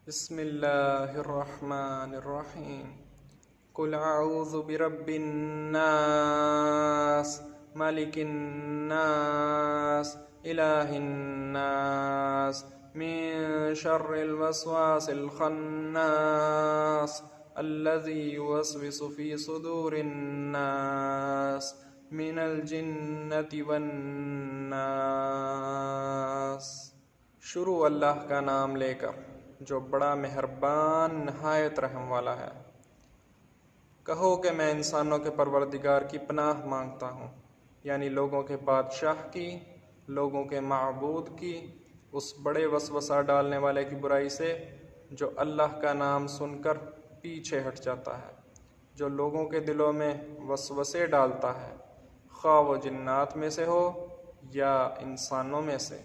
بسم اللہ الرحمن الرحیم قل اعوذ برب الناس ملک الناس الہ الناس من شر الوسواس الخناس الذي يوسوس في صدور الناس من الجنة والناس۔ شروع اللہ کا نام لے کر جو بڑا مہربان نہایت رحم والا ہے۔ کہو کہ میں انسانوں کے پروردگار کی پناہ مانگتا ہوں، یعنی لوگوں کے بادشاہ کی، لوگوں کے معبود کی، اس بڑے وسوسہ ڈالنے والے کی برائی سے جو اللہ کا نام سن کر پیچھے ہٹ جاتا ہے، جو لوگوں کے دلوں میں وسوسے ڈالتا ہے، خواہ وہ جنات میں سے ہو یا انسانوں میں سے۔